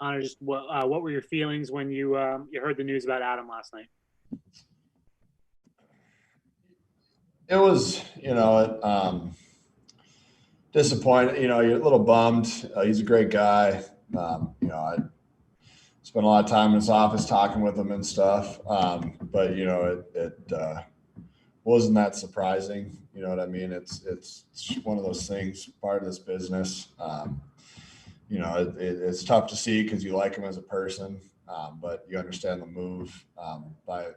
Connor, just what were your feelings when you heard the news about Adam last night? It was, disappointed. You're a little bummed. He's a great guy. I spent a lot of time in his office talking with him and stuff. But it wasn't that surprising. You know what I mean? It's one of those things, part of this business. It's tough to see because you like him as a person, but you understand the move by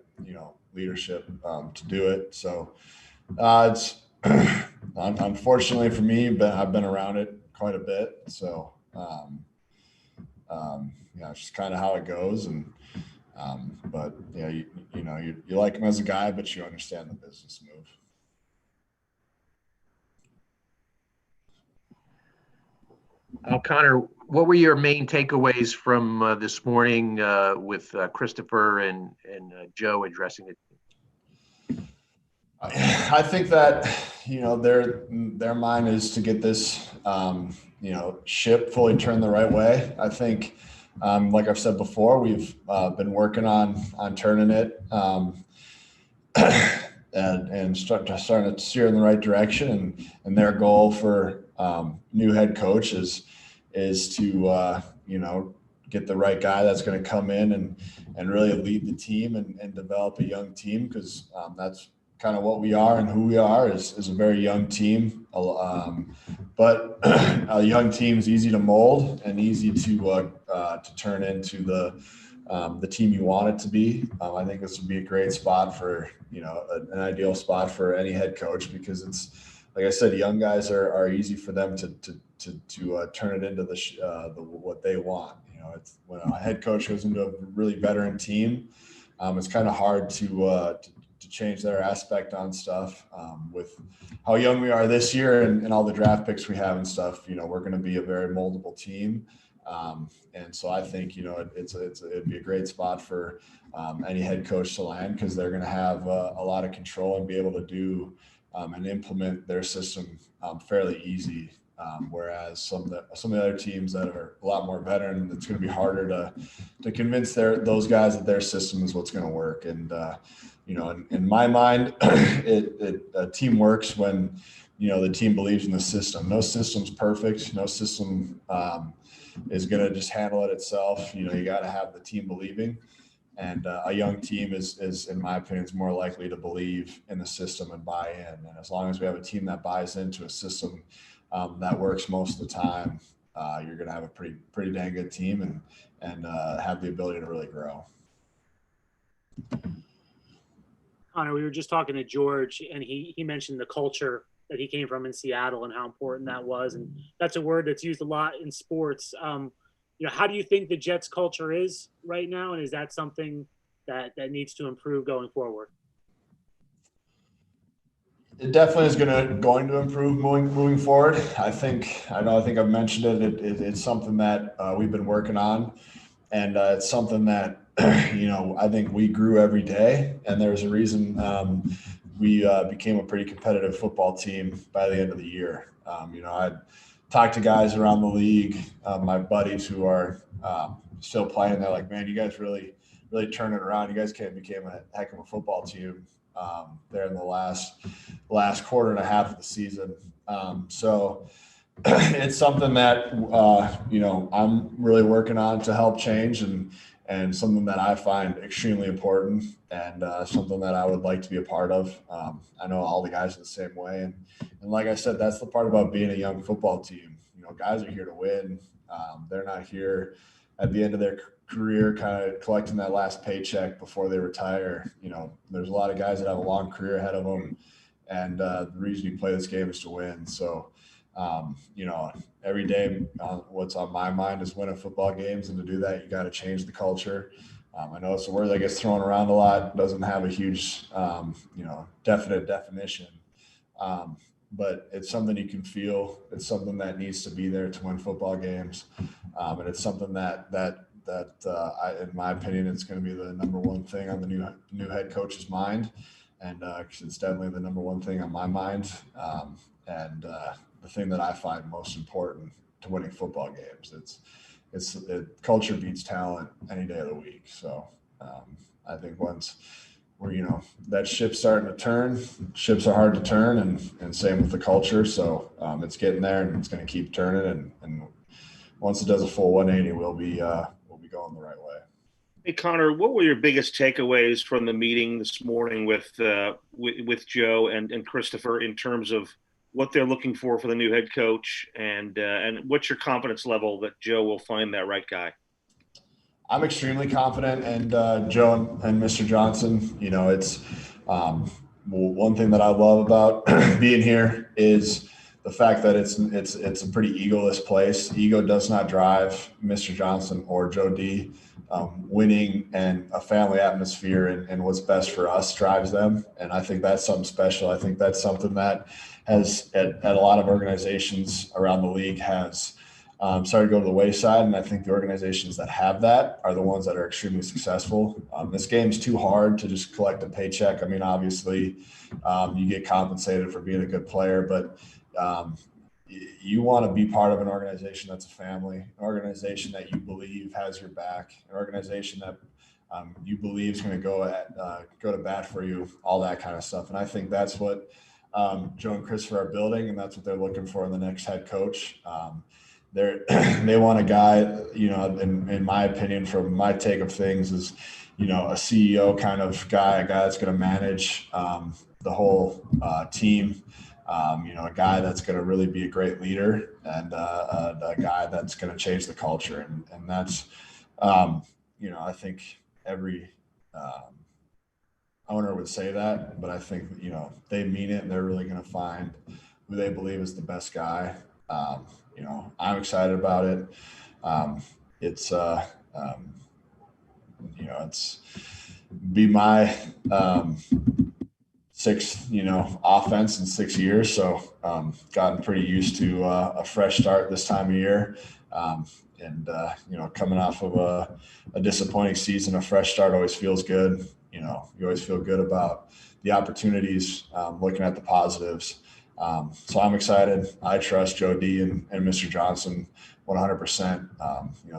leadership to do it. So it's unfortunately for me, but I've been around it quite a bit. So it's just kind of how it goes. And but yeah, you like him as a guy, but you understand the business move. Connor, what were your main takeaways from this morning with Christopher and Joe addressing it? I think that their mind is to get this ship fully turned the right way. I think, like I've said before, we've been working on turning it and starting to steer in the right direction. And their goal for new head coach is to get the right guy that's going to come in and really lead the team and develop a young team, because that's kind of what we are and who we are is a very young team. But a young team is easy to mold and easy to turn into the team you want it to be. I think this would be a great spot for, an ideal spot for any head coach, because it's, like I said, young guys are easy for them to turn it into what they want. It's when a head coach goes into a really veteran team, it's kind of hard to change their aspect on stuff. With how young we are this year and all the draft picks we have and stuff, we're going to be a very moldable team. And so I think, it'd be a great spot for any head coach to land, because they're going to have a lot of control and be able to do and implement their system fairly easy. Whereas some of the other teams that are a lot more veteran, it's going to be harder to convince those guys that their system is what's going to work. And in my mind, a team works when the team believes in the system. No system's perfect. No system is going to just handle it itself. You got to have the team believing. And a young team is, in my opinion, is more likely to believe in the system and buy in. And as long as we have a team that buys into a system that works most of the time, you're going to have a pretty dang good team and have the ability to really grow. Connor, we were just talking to George, and he mentioned the culture that he came from in Seattle and how important that was. And that's a word that's used a lot in sports. How do you think the Jets culture is right now? And is that something that needs to improve going forward? It definitely is going to improve moving forward. I think I've mentioned it. It's something that we've been working on, and it's something that I think we grew every day. And there's a reason we became a pretty competitive football team by the end of the year. I talked to guys around the league, my buddies who are still playing. They're like, man, you guys really turned it around. You guys became a heck of a football team there in the last quarter and a half of the season. So it's something that I'm really working on to help change, and something that I find extremely important, and something that I would like to be a part of. I know all the guys are the same way, and like I said, that's the part about being a young football team. Guys are here to win. They're not here at the end of their career kind of collecting that last paycheck before they retire. There's a lot of guys that have a long career ahead of them, and the reason you play this game is to win. So every day what's on my mind is winning football games, and to do that you got to change the culture. I know it's a word that gets thrown around a lot, doesn't have a huge definite definition, but it's something you can feel. It's something that needs to be there to win football games, and it's something that in my opinion, it's going to be the number one thing on the new head coach's mind, and it's definitely the number one thing on my mind, and the thing that I find most important to winning football games. culture beats talent any day of the week. So I think once that ship's starting to turn, ships are hard to turn, and same with the culture. So it's getting there, and it's going to keep turning. And once it does a full 180, we'll be going the right way. Hey, Connor, what were your biggest takeaways from the meeting this morning with Joe and Christopher in terms of what they're looking for the new head coach, and what's your confidence level that Joe will find that right guy? I'm extremely confident, and Joe and Mr. Johnson, it's one thing that I love about being here is the fact that it's a pretty egoless place. Ego does not drive Mr. Johnson or Joe D. Winning and a family atmosphere and what's best for us drives them. And I think that's something special. I think that's something that has at a lot of organizations around the league has started to go to the wayside. And I think the organizations that have that are the ones that are extremely successful. This game's too hard to just collect a paycheck. I mean, obviously you get compensated for being a good player, but you want to be part of an organization that's a family, an organization that you believe has your back, an organization that you believe is going to go to bat for you, all that kind of stuff. And I think that's what Joe and Christopher are building, and that's what they're looking for in the next head coach. They want a guy, in my opinion, from my take of things, is a CEO kind of guy, a guy that's going to manage the whole team. A guy that's going to really be a great leader, and a guy that's going to change the culture. And that's, I think every owner would say that, but I think, they mean it, and they're really going to find who they believe is the best guy. I'm excited about it. It's be my sixth, offense in 6 years. So gotten pretty used to a fresh start this time of year. Coming off of a disappointing season, a fresh start always feels good. You always feel good about the opportunities, looking at the positives. So I'm excited. I trust Joe D and Mr. Johnson 100%.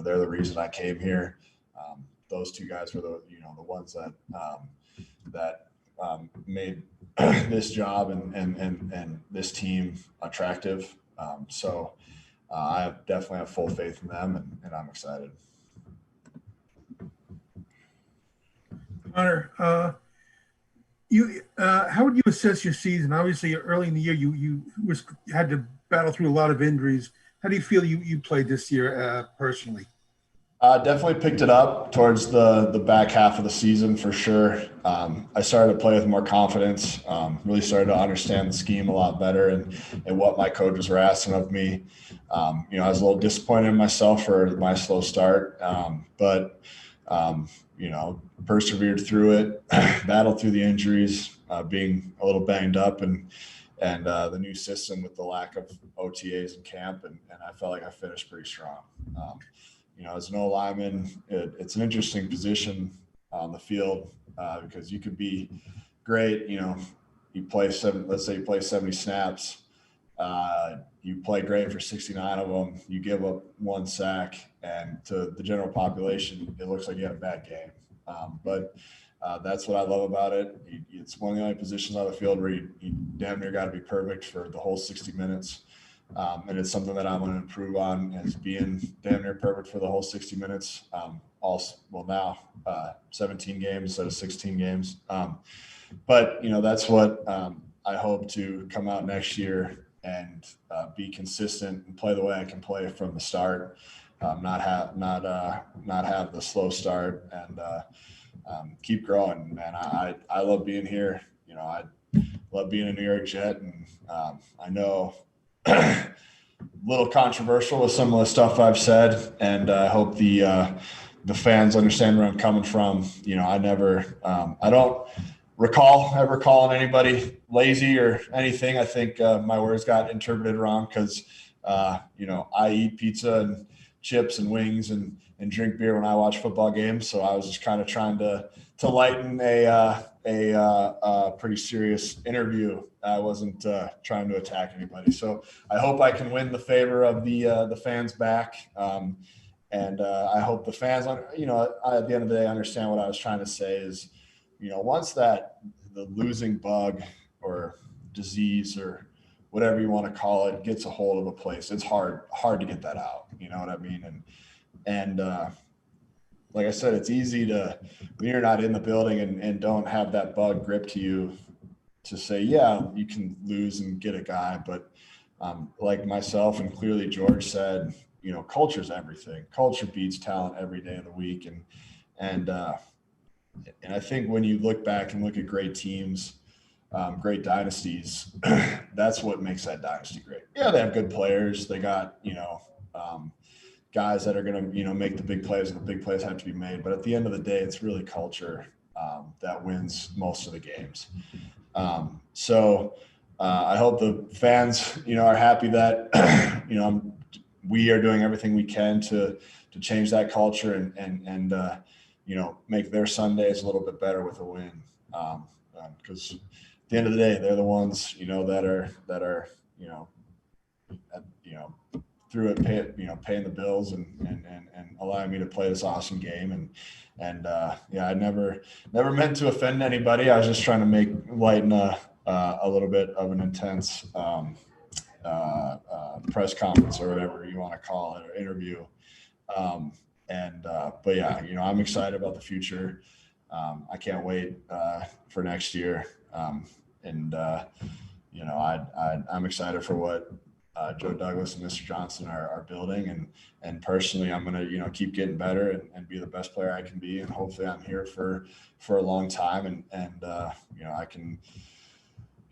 They're the reason I came here. Those two guys were the ones that made this job and this team attractive. So I definitely have full faith in them, and I'm excited. Connor, how would you assess your season? Obviously, early in the year, you had to battle through a lot of injuries. How do you feel you played this year personally? Definitely picked it up towards the back half of the season for sure. I started to play with more confidence, really started to understand the scheme a lot better and what my coaches were asking of me. I was a little disappointed in myself for my slow start, but persevered through it, battled through the injuries, being a little banged up and the new system with the lack of OTAs in camp. And I felt like I finished pretty strong. As an O-lineman, it's an interesting position on the field because you could be great. You play let's say you play 70 snaps. You play great for 69 of them. You give up one sack, and to the general population, it looks like you had a bad game. But that's what I love about it. It's one of the only positions on the field where you damn near got to be perfect for the whole 60 minutes. And it's something that I'm going to improve on, is being damn near perfect for the whole 60 minutes. Now 17 games instead of 16 games. But that's what I hope to come out next year and be consistent and play the way I can play from the start. Not have the slow start, and keep growing, man. I love being here. I love being a New York Jet, and I know a little controversial with some of the stuff I've said, and I hope the fans understand where I'm coming from. I don't recall ever calling anybody lazy or anything. I think my words got interpreted wrong because I eat pizza and chips and wings and drink beer when I watch football games. So I was just kind of trying to lighten a pretty serious interview. I wasn't trying to attack anybody. So I hope I can win the favor of the fans back. I hope the fans, you know, at the end of the day, understand what I was trying to say is, you know, once that the losing bug or disease or whatever you want to call it gets a hold of a place, it's hard to get that out. You know what I mean? And like I said, it's easy to, when you're not in the building and don't have that bug grip to you, to say, yeah, you can lose and get a guy, but like myself and clearly George said, you know, culture is everything. Culture beats talent every day of the week. And I think when you look back and look at great teams, great dynasties, that's what makes that dynasty great. Yeah, they have good players. They got, you know, guys that are going to, you know, make the big plays, and the big plays have to be made. But at the end of the day, it's really culture that wins most of the games. So I hope the fans, you know, are happy that, you know, we are doing everything we can to change that culture and you know, make their Sundays a little bit better with a win. Because at the end of the day, they're the ones, you know, that are, you know, through it, paying the bills and allowing me to play this awesome game. And yeah, I never meant to offend anybody. I was just trying to lighten a little bit of an intense press conference or whatever you want to call it, or interview. But yeah, you know, I'm excited about the future. I can't wait for next year. You know, I'm excited for what Joe Douglas and Mr. Johnson are building, and personally, I'm gonna, you know, keep getting better and be the best player I can be, and hopefully, I'm here for a long time, and you know, I can,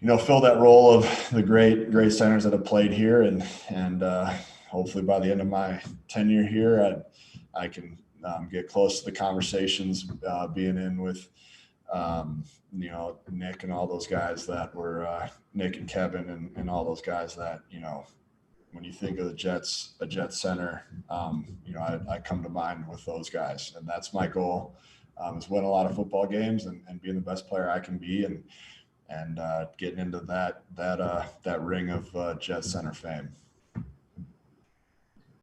you know, fill that role of the great centers that have played here, and hopefully by the end of my tenure here, I can get close to the conversations, being in with, you know, Nick and all those guys that were Nick and Kevin and all those guys that, you know, when you think of the Jets, a Jets center, you know, I come to mind with those guys, and that's my goal, is win a lot of football games and being the best player I can be, and getting into that ring of Jets center fame.